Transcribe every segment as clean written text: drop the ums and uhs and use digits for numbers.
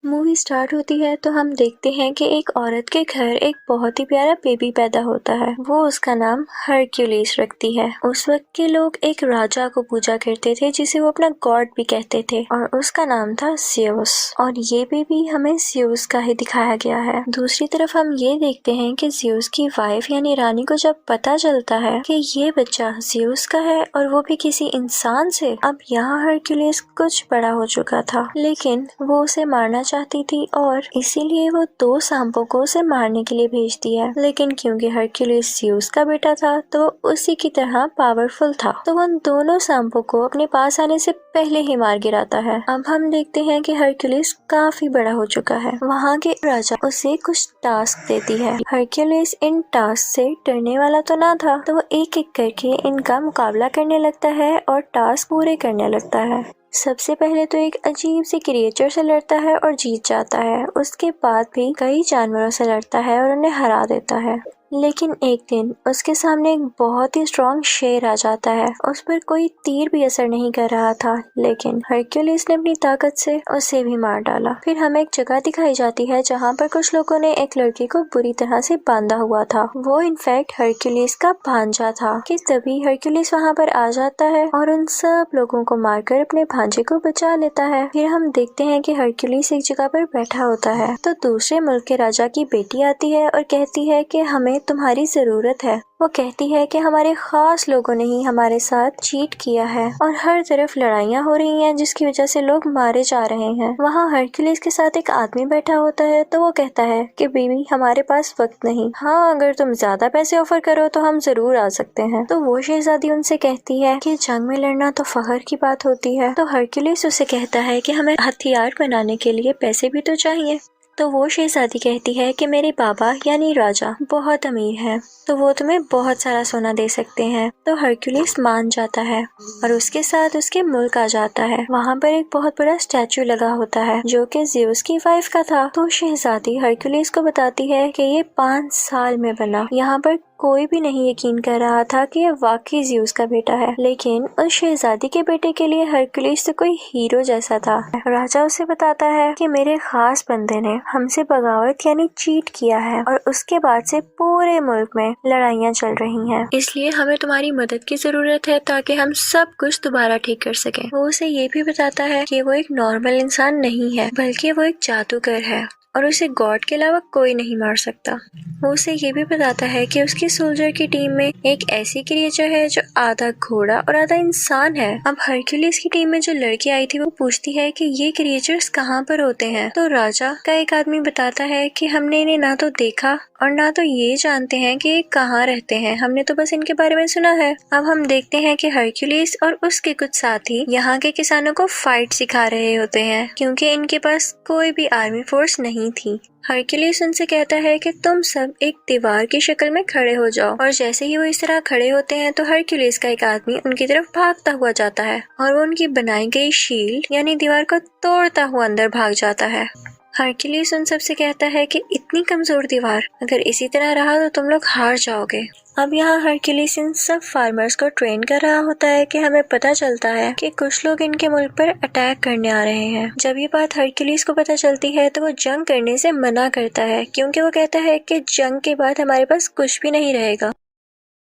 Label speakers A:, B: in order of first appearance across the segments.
A: Movie start होती है तो हम देखते हैं कि एक औरत के घर एक बहुत ही प्यारा बेबी पैदा होता है। वो उसका नाम हरक्यूलिस रखती है। उस वक्त के लोग एक राजा को पूजा करते थे जिसे वो अपना गॉड भी कहते थे और उसका नाम था ज़्यूस। और ये बेबी हमें ज़्यूस का ही दिखाया गया है। दूसरी तरफ हम ये देखते हैं कि ज़्यूस की वाइफ यानी रानी को जब पता चलता है कि ये बच्चा ज़्यूस का है और वो भी किसी इंसान से, अब यहाँ हरक्यूलिस कुछ बड़ा हो चुका था, लेकिन वो उसे मारना चाहती थी और इसीलिए वो 2 सांपों को उसे मारने के लिए भेजती है। लेकिन क्योंकि हरक्यूलिस ज़्यूस का बेटा था तो उसी की तरह पावरफुल था, तो वो उन दोनों सांपों को अपने पास आने से पहले ही मार गिराता है। अब हम देखते हैं कि हरक्यूलिस काफी बड़ा हो चुका है। वहाँ के राजा उसे कुछ टास्क देती है। हरक्यूलिस इन टास्क से डरने वाला तो ना था, तो वो एक एक करके इनका मुकाबला करने लगता है और टास्क पूरे करने लगता है। सबसे पहले तो एक अजीब सी क्रिएचर से लड़ता है और जीत जाता है। उसके बाद भी कई जानवरों से लड़ता है और उन्हें हरा देता है। लेकिन एक दिन उसके सामने एक बहुत ही स्ट्रॉन्ग शेर आ जाता है। उस पर कोई तीर भी असर नहीं कर रहा था, लेकिन हरक्यूलिस ने अपनी ताकत से उसे भी मार डाला। फिर हमें एक जगह दिखाई जाती है जहाँ पर कुछ लोगों ने एक लड़की को बुरी तरह से बांधा हुआ था। वो इनफैक्ट हरक्यूलिस का भांजा था। कि तभी हरक्यूलिस वहाँ पर आ जाता है और उन सब लोगों को मारकर अपने भांजे को बचा लेता है। फिर हम देखते हैं कि हरक्यूलिस एक जगह पर बैठा होता है तो दूसरे मुल्क के राजा की बेटी आती है और कहती है कि हमें तुम्हारी जरूरत है। वो कहती है कि हमारे खास लोगों ने ही हमारे साथ चीट किया है और हर तरफ लड़ाइयाँ हो रही हैं जिसकी वजह से लोग मारे जा रहे हैं। वहाँ हरक्यूलिस के साथ एक आदमी बैठा होता है तो वो कहता है कि बीवी हमारे पास वक्त नहीं, हाँ अगर तुम ज्यादा पैसे ऑफर करो तो हम जरूर आ सकते हैं। तो वो शहजादी उनसे कहती है कि जंग में लड़ना तो फख्र की बात होती है। तो हरक्यूलिस उसे कहता है कि हमें हथियार बनाने के लिए पैसे भी तो चाहिए। तो वो शहजादी कहती है कि मेरे बाबा यानी राजा बहुत अमीर है, तो वो तुम्हें बहुत सारा सोना दे सकते हैं। तो हरक्यूलिस मान जाता है और उसके साथ उसके मुल्क आ जाता है। वहाँ पर एक बहुत बड़ा स्टैचू लगा होता है जो कि ज़्यूस की वाइफ का था। तो शहजादी हरक्यूलिस को बताती है कि ये 5 साल में बना। यहाँ पर कोई भी नहीं यकीन कर रहा था कि ये वाकई ज़्यूस का बेटा है, लेकिन उस शहजादी के बेटे के लिए हरक्यूलिस तो कोई हीरो जैसा था। राजा उसे बताता है कि मेरे खास बंदे ने हमसे बगावत यानी चीट किया है और उसके बाद से पूरे मुल्क में लड़ाइयाँ चल रही हैं, इसलिए हमें तुम्हारी मदद की जरूरत है ताकि हम सब कुछ दोबारा ठीक कर सकें। वो उसे ये भी बताता है कि वो एक नॉर्मल इंसान नहीं है बल्कि वो एक जादूगर है और उसे गॉड के अलावा कोई नहीं मार सकता। वो उसे ये भी बताता है कि उसकी सोल्जर की टीम में एक ऐसी क्रिएचर है जो आधा घोड़ा और आधा इंसान है। अब हरक्यूलिस की टीम में जो लड़की आई थी वो पूछती है कि ये क्रिएचर्स कहाँ पर होते हैं। तो राजा का एक आदमी बताता है कि हमने इन्हें ना तो देखा और ना तो ये जानते हैं कि ये कहाँ रहते हैं, हमने तो बस इनके बारे में सुना है। अब हम देखते हैं कि हरक्यूलिस और उसके कुछ साथी यहाँ के किसानों को फाइट सिखा रहे होते हैं क्योंकि इनके पास कोई भी आर्मी फोर्स नहीं थी। हरक्यूलिस उनसे कहता है कि तुम सब एक दीवार की शक्ल में खड़े हो जाओ और जैसे ही वो इस तरह खड़े होते हैं तो हरक्यूलिस का एक आदमी उनकी तरफ भागता हुआ जाता है और वो उनकी बनाई गई शील्ड यानी दीवार को तोड़ता हुआ अंदर भाग जाता है। हरक्यूलिस उन सबसे कहता है कि इतनी कमजोर दीवार, अगर इसी तरह रहा तो तुम लोग हार जाओगे। अब यहाँ हरक्यूलिस इन सब फार्मर्स को ट्रेन कर रहा होता है कि हमें पता चलता है कि कुछ लोग इनके मुल्क पर अटैक करने आ रहे हैं। जब ये बात हरक्यूलिस को पता चलती है तो वो जंग करने से मना करता है क्योंकि वो कहता है कि जंग के बाद हमारे पास कुछ भी नहीं रहेगा।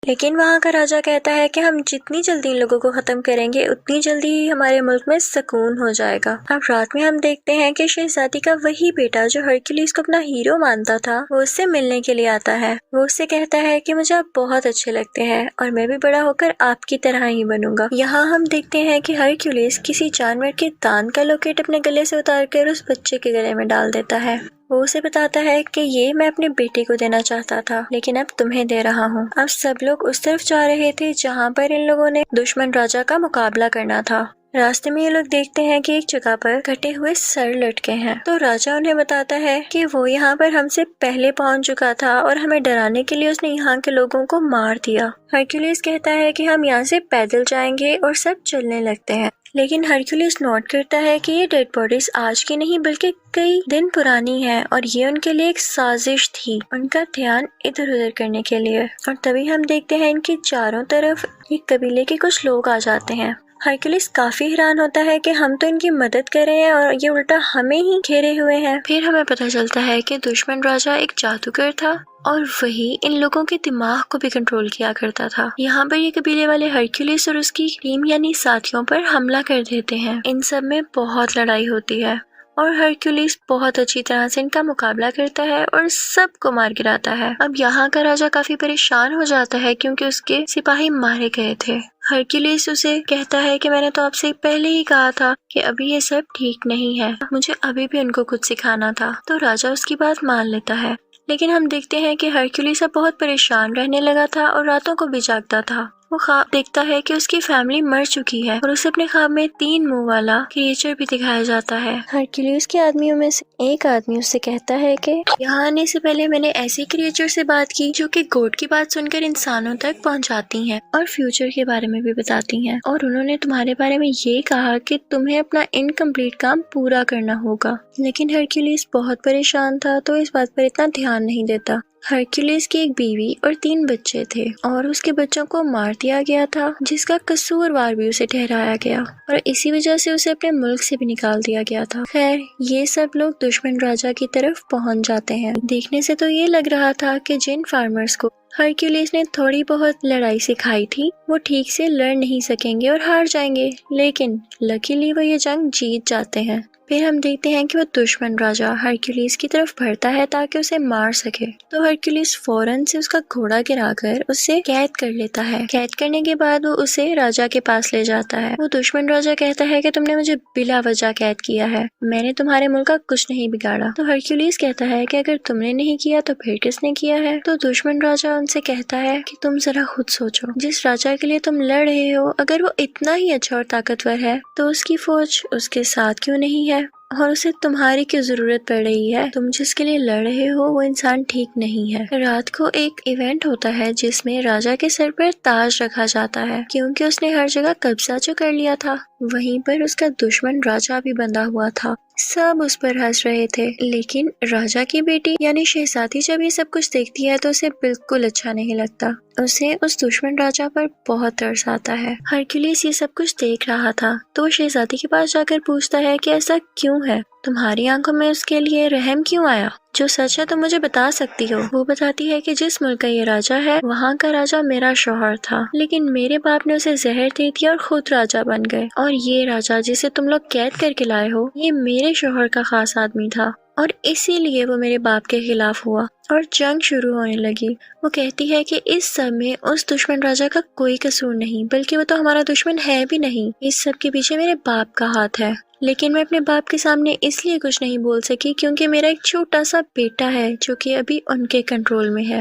A: लेकिन वहाँ का राजा कहता है कि हम जितनी जल्दी इन लोगों को खत्म करेंगे उतनी जल्दी ही हमारे मुल्क में सुकून हो जाएगा। अब रात में हम देखते हैं कि शहजादी का वही बेटा जो हरक्यूलिस को अपना हीरो मानता था वो उससे मिलने के लिए आता है। वो उससे कहता है कि मुझे आप बहुत अच्छे लगते हैं और मैं भी बड़ा होकर आपकी तरह ही बनूंगा। यहाँ हम देखते हैं कि हरक्यूलिस किसी जानवर के दांत का लॉकेट अपने गले से उतारकर उस बच्चे के गले में डाल देता है। वो उसे बताता है कि ये मैं अपने बेटे को देना चाहता था लेकिन अब तुम्हें दे रहा हूँ। अब सब लोग उस तरफ जा रहे थे जहाँ पर इन लोगों ने दुश्मन राजा का मुकाबला करना था। रास्ते में ये लोग देखते हैं कि एक जगह पर कटे हुए सर लटके हैं। तो राजा उन्हें बताता है कि वो यहाँ पर हमसे पहले पहुँच चुका था और हमें डराने के लिए उसने यहाँ के लोगों को मार दिया। हरक्यूलिस कहता है कि हम यहाँ से पैदल जाएंगे और सब चलने लगते हैं। लेकिन हरक्यूलिस नोट करता है कि ये डेड बॉडीज आज की नहीं बल्कि कई दिन पुरानी है और ये उनके लिए एक साजिश थी, उनका ध्यान इधर उधर करने के लिए। और तभी हम देखते हैं इनके चारों तरफ एक कबीले के कुछ लोग आ जाते हैं। हरक्यूलिस काफी हैरान होता है कि हम तो इनकी मदद कर रहे हैं और ये उल्टा हमें ही घेरे हुए हैं। फिर हमें पता चलता है कि दुश्मन राजा एक जादूगर था और वही इन लोगों के दिमाग को भी कंट्रोल किया करता था। यहाँ पर ये कबीले वाले हरक्यूलिस और उसकी टीम यानी साथियों पर हमला कर देते हैं। इन सब में बहुत लड़ाई होती है और हरक्यूलिस बहुत अच्छी तरह से इनका मुकाबला करता है और सबको मार गिराता है। अब यहाँ का राजा काफी परेशान हो जाता है क्योंकि उसके सिपाही मारे गए थे। हरक्यूलिस उसे कहता है कि मैंने तो आपसे पहले ही कहा था कि अभी ये सब ठीक नहीं है, मुझे अभी भी उनको कुछ सिखाना था। तो राजा उसकी बात मान लेता है, लेकिन हम देखते हैं कि हरक्यूलिस अब बहुत परेशान रहने लगा था और रातों को भी जागता था। वो ख्वाब देखता है कि उसकी फैमिली मर चुकी है और उसे अपने ख्वाब में 3 मुंह वाला क्रिएचर भी दिखाया जाता है। हरक्यूलिस के आदमियों में से एक आदमी उससे कहता है कि यहाँ आने से पहले मैंने ऐसे क्रिएचर से बात की जो कि गॉड की बात सुनकर इंसानों तक पहुँचाती हैं और फ्यूचर के बारे में भी बताती हैं, और उन्होंने तुम्हारे बारे में ये कहा कि तुम्हें अपना इनकम्प्लीट काम पूरा करना होगा। लेकिन हरक्यूलिस बहुत परेशान था तो इस बात पर इतना ध्यान नहीं देता। हरक्यूलिस की एक बीवी और 3 बच्चे थे और उसके बच्चों को मार दिया गया था, जिसका कसूरवार भी उसे ठहराया गया और इसी वजह से उसे अपने मुल्क से भी निकाल दिया गया था। खैर, ये सब लोग दुश्मन राजा की तरफ पहुंच जाते हैं। देखने से तो ये लग रहा था कि जिन फार्मर्स को हरक्यूलिस ने थोड़ी बहुत लड़ाई सिखाई थी वो ठीक से लड़ नहीं सकेंगे और हार जाएंगे, लेकिन लकीली वो ये जंग जीत जाते हैं। फिर हम देखते हैं कि वो दुश्मन राजा हरक्यूलिस की तरफ बढ़ता है ताकि उसे मार सके। तो हरक्यूलिस फौरन से उसका घोड़ा गिराकर उसे कैद कर लेता है। कैद करने के बाद वो उसे राजा के पास ले जाता है। वो दुश्मन राजा कहता है कि तुमने मुझे बिला वजह कैद किया है, मैंने तुम्हारे मुल्क का कुछ नहीं बिगाड़ा। तो हरक्यूलिस कहता है कि अगर तुमने नहीं किया तो फिर किसने किया है। तो दुश्मन राजा उनसे कहता है कि तुम जरा खुद सोचो, जिस राजा के लिए तुम लड़ रहे हो अगर वो इतना ही अच्छा और ताकतवर है तो उसकी फौज उसके साथ क्यों नहीं है और उसे तुम्हारी क्यों जरूरत पड़ रही है। तुम जिसके लिए लड़ रहे हो वो इंसान ठीक नहीं है। रात को एक इवेंट होता है जिसमें राजा के सर पर ताज रखा जाता है क्योंकि उसने हर जगह कब्जा जो कर लिया था। वहीं पर उसका दुश्मन राजा भी बंधा हुआ था। सब उस पर हंस रहे थे, लेकिन राजा की बेटी यानी शहजादी जब ये सब कुछ देखती है तो उसे बिल्कुल अच्छा नहीं लगता। उसे उस दुश्मन राजा पर बहुत तरस आता है। हरक्यूलिस ये सब कुछ देख रहा था तो वो शहजादी के पास जाकर पूछता है कि ऐसा क्यों है, तुम्हारी आंखों में उसके लिए रहम क्यों आया? जो सच है तो मुझे बता सकती हो। वो बताती है कि जिस मुल्क का ये राजा है वहाँ का राजा मेरा शौहर था, लेकिन मेरे बाप ने उसे जहर दे दिया और खुद राजा बन गए, और ये राजा जिसे तुम लोग कैद करके लाए हो ये मेरे शौहर का खास आदमी था और इसीलिए वो मेरे बाप के खिलाफ हुआ और जंग शुरू होने लगी। वो कहती है कि इस सब में उस दुश्मन राजा का कोई कसूर नहीं, बल्कि वो तो हमारा दुश्मन है भी नहीं, इस सब के पीछे मेरे बाप का हाथ है। लेकिन मैं अपने बाप के सामने इसलिए कुछ नहीं बोल सकी क्योंकि मेरा एक छोटा सा बेटा है जो कि अभी उनके कंट्रोल में है।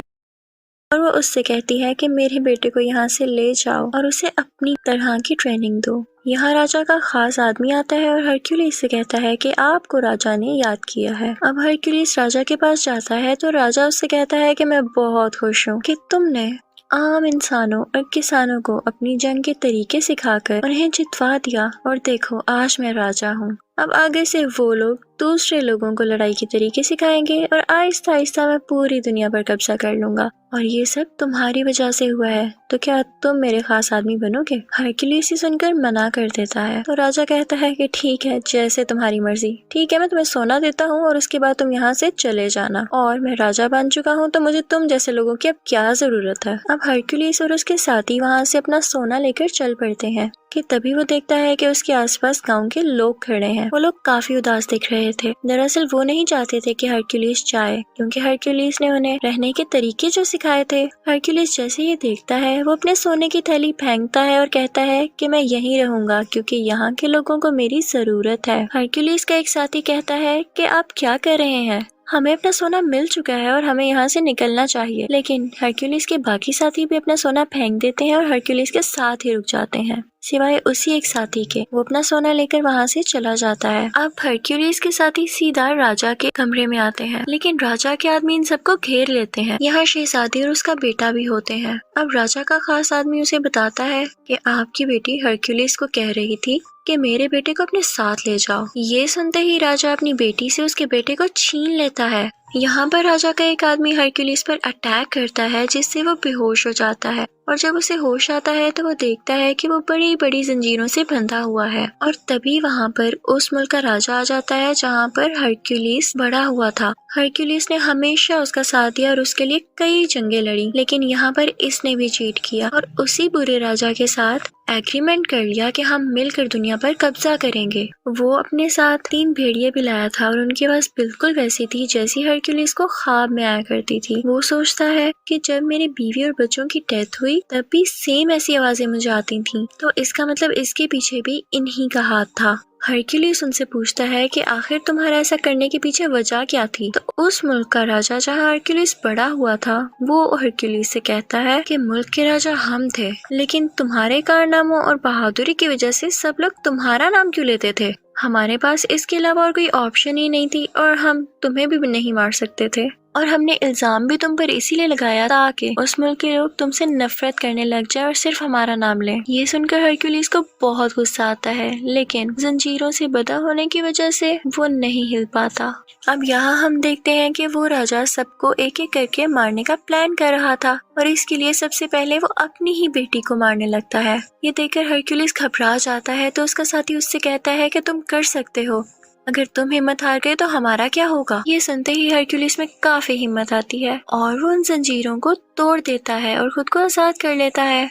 A: और वो उससे कहती है कि मेरे बेटे को यहाँ से ले जाओ और उसे अपनी तरह की ट्रेनिंग दो। यहाँ राजा का खास आदमी आता है और हरक्यूलिस से कहता है कि आपको राजा ने याद किया है। अब हरक्यूलिस राजा के पास जाता है तो राजा उससे कहता है कि मैं बहुत खुश हूँ कि तुमने आम इंसानों और किसानों को अपनी जंग के तरीके सिखाकर उन्हें जितवा दिया, और देखो आज मैं राजा हूँ। अब आगे से वो लोग दूसरे लोगों को लड़ाई के तरीके सिखाएंगे और आहिस्ता आहिस्ता मैं पूरी दुनिया पर कब्जा कर लूंगा, और ये सब तुम्हारी वजह से हुआ है, तो क्या तुम मेरे खास आदमी बनोगे? हरक्यूलिस सुनकर मना कर देता है तो राजा कहता है कि ठीक है, जैसे तुम्हारी मर्जी। ठीक है, मैं तुम्हें सोना देता हूँ और उसके बाद तुम यहाँ से चले जाना, और मैं राजा बन चुका हूँ तो मुझे तुम जैसे लोगों की अब क्या जरूरत है। अब हरक्यूलिस और उसके साथी वहाँ से अपना सोना लेकर चल पड़ते हैं कि तभी वो देखता है कि उसके आसपास गांव के लोग खड़े हैं। वो लोग काफी उदास दिख रहे थे। दरअसल वो नहीं चाहते थे कि हरक्यूलिस जाए क्योंकि हरक्यूलिस ने उन्हें रहने के तरीके जो सिखाए थे। हरक्यूलिस जैसे ये देखता है वो अपने सोने की थैली फेंकता है और कहता है कि मैं यहीं रहूंगा क्योंकि यहाँ के लोगों को मेरी जरूरत है। हरक्यूलिस का एक साथी कहता है कि आप क्या कर रहे हैं, हमें अपना सोना मिल चुका है और हमें यहाँ से निकलना चाहिए। लेकिन हरक्यूलिस के बाकी साथी भी अपना सोना फेंक देते हैं और हरक्यूलिस के साथ ही रुक जाते हैं, सिवाय उसी एक साथी के। वो अपना सोना लेकर वहाँ से चला जाता है। अब हरक्यूलिस के साथी सीधा राजा के कमरे में आते हैं, लेकिन राजा के आदमी इन सबको घेर लेते हैं। यहाँ शहजादी और उसका बेटा भी होते हैं। अब राजा का खास आदमी उसे बताता है कि आपकी बेटी हरक्यूलिस को कह रही थी कि मेरे बेटे को अपने साथ ले जाओ। ये सुनते ही राजा अपनी बेटी से उसके बेटे को छीन लेता है। यहाँ पर राजा का एक आदमी हरक्यूलिस पर अटैक करता है जिससे वो बेहोश हो जाता है और जब उसे होश आता है तो वो देखता है कि वो बड़ी बड़ी जंजीरों से बंधा हुआ है और तभी वहाँ पर उस मुल्क का राजा आ जाता है जहाँ पर हरक्यूलिस बड़ा हुआ था। हरक्यूलिस ने हमेशा उसका साथ दिया और उसके लिए कई जंगें लड़ी, लेकिन यहाँ पर इसने भी चीट किया और उसी बुरे राजा के साथ एग्रीमेंट कर लिया कि हम मिलकर दुनिया पर कब्जा करेंगे। वो अपने साथ 3 भेड़िए भी लाया था और उनकी आवाज बिल्कुल वैसी थी जैसी हरक्यूलिस को ख्वाब में आया करती थी। वो सोचता है कि जब मेरी बीवी और बच्चों की डेथ हुई तब भी सेम ऐसी आवाजें मुझे आती थी, तो इसका मतलब इसके पीछे भी इन्हीं का हाथ था। हरक्यूलिस उनसे पूछता है कि आखिर तुम्हारा ऐसा करने के पीछे वजह क्या थी। तो उस मुल्क का राजा जहाँ हरक्यूलिस बड़ा हुआ था वो हरक्यूलिस से कहता है कि मुल्क के राजा हम थे, लेकिन तुम्हारे कारनामों और बहादुरी की वजह से सब लोग तुम्हारा नाम क्यों लेते थे। हमारे पास इसके अलावा और कोई ऑप्शन ही नहीं थी और हम तुम्हें भी नहीं मार सकते थे और हमने इल्जाम भी तुम पर इसीलिए लगाया ताकि उस मुल्क के लोग तुमसे नफरत करने लग जाए और सिर्फ हमारा नाम लें। ये सुनकर हरक्यूलिस को बहुत गुस्सा आता है, लेकिन जंजीरों से बंधा होने की वजह से वो नहीं हिल पाता। अब यहाँ हम देखते हैं कि वो राजा सबको एक एक करके मारने का प्लान कर रहा था और इसके लिए सबसे पहले वो अपनी ही बेटी को मारने लगता है। ये देखकर हरक्यूलिस घबरा जाता है तो उसका साथी उससे कहता है कि तुम कर सकते हो, अगर तुम हिम्मत हार गए तो हमारा क्या होगा। ये सुनते ही हरक्यूलिस में काफी हिम्मत आती है और वो उन जंजीरों को तोड़ देता है और खुद को आजाद कर लेता है।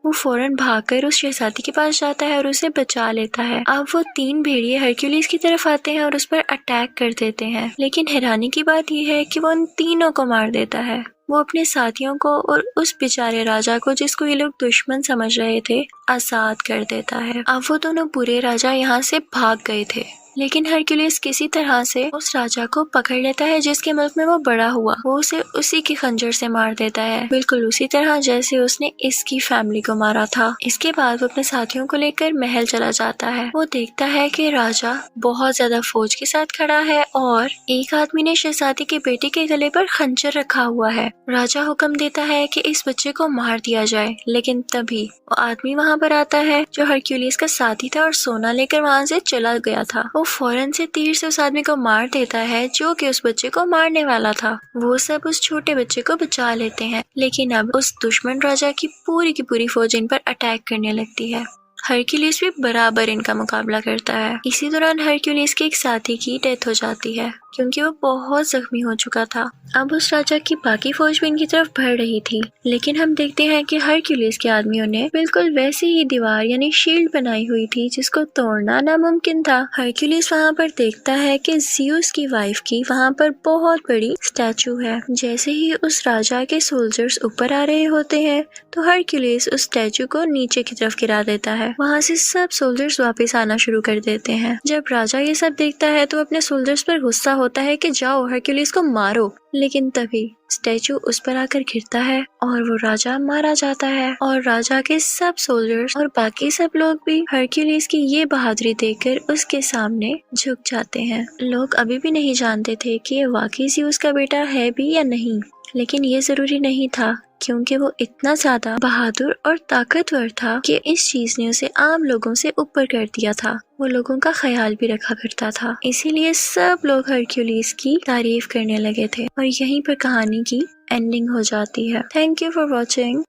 A: वो फौरन भागकर उस शहजादी के पास जाता है और उसे बचा लेता है। अब वो 3 भेड़िए हरक्यूलिस की तरफ आते हैं और उस पर अटैक कर देते हैं, लेकिन हैरानी की बात यह है कि वो उन तीनों को मार देता है। वो अपने साथियों को और उस बेचारे राजा को, जिसको ये लोग दुश्मन समझ रहे थे, आजाद कर देता है। अब वो दोनों बुरे राजा यहाँ से भाग गए थे, लेकिन हरक्यूलिस किसी तरह से उस राजा को पकड़ लेता है जिसके मुल्क में वो बड़ा हुआ। वो उसे उसी के खंजर से मार देता है, बिल्कुल उसी तरह जैसे उसने इसकी फैमिली को मारा था। इसके बाद वो अपने साथियों को लेकर महल चला जाता है। वो देखता है कि राजा बहुत ज्यादा फौज के साथ खड़ा है और एक आदमी ने शहजादी के बेटे के गले पर खंजर रखा हुआ है। राजा हुक्म देता है कि इस बच्चे को मार दिया जाए, लेकिन तभी वो आदमी वहाँ पर आता है जो हरक्यूलिस का साथी था और सोना लेकर वहाँ से चला गया था। वो फौरन से तीर से उस आदमी को मार देता है जो कि उस बच्चे को मारने वाला था। वो सब उस छोटे बच्चे को बचा लेते हैं, लेकिन अब उस दुश्मन राजा की पूरी फौज इन पर अटैक करने लगती है। हरक्यूलिस भी बराबर इनका मुकाबला करता है। इसी दौरान हरक्यूलिस के एक साथी की डेथ हो जाती है क्योंकि वो बहुत जख्मी हो चुका था। अब उस राजा की बाकी फौज भी इनकी तरफ बढ़ रही थी, लेकिन हम देखते हैं कि हरक्यूलिस के आदमियों ने बिल्कुल वैसी ही दीवार यानी शील्ड बनाई हुई थी जिसको तोड़ना नामुमकिन था। हरक्यूलिस वहाँ पर देखता है कि ज़्यूस की वाइफ की वहाँ पर बहुत बड़ी स्टैचू है। जैसे ही उस राजा के सोल्जर्स ऊपर आ रहे होते हैं तो हरक्यूलिस उस स्टैचू को नीचे की तरफ गिरा देता है। वहाँ से सब सोल्जर्स वापस आना शुरू कर देते हैं। जब राजा ये सब देखता है तो अपने सोल्जर्स पर गुस्सा होता है कि जाओ हरक्यूलिस को मारो, लेकिन तभी स्टैचू उस पर आकर गिरता है और वो राजा मारा जाता है और राजा के सब सोल्जर्स और बाकी सब लोग भी हरक्यूलिस की ये बहादुरी देखकर उसके सामने झुक जाते हैं। लोग अभी भी नहीं जानते थे कि ये वाकई ज़्यूस का बेटा है भी या नहीं, लेकिन ये जरूरी नहीं था क्योंकि वो इतना ज्यादा बहादुर और ताकतवर था कि इस चीज ने उसे आम लोगों से ऊपर कर दिया था। वो लोगों का ख्याल भी रखा करता था, इसीलिए सब लोग हरक्यूलिस की तारीफ करने लगे थे और यहीं पर कहानी की एंडिंग हो जाती है। Thank you for watching.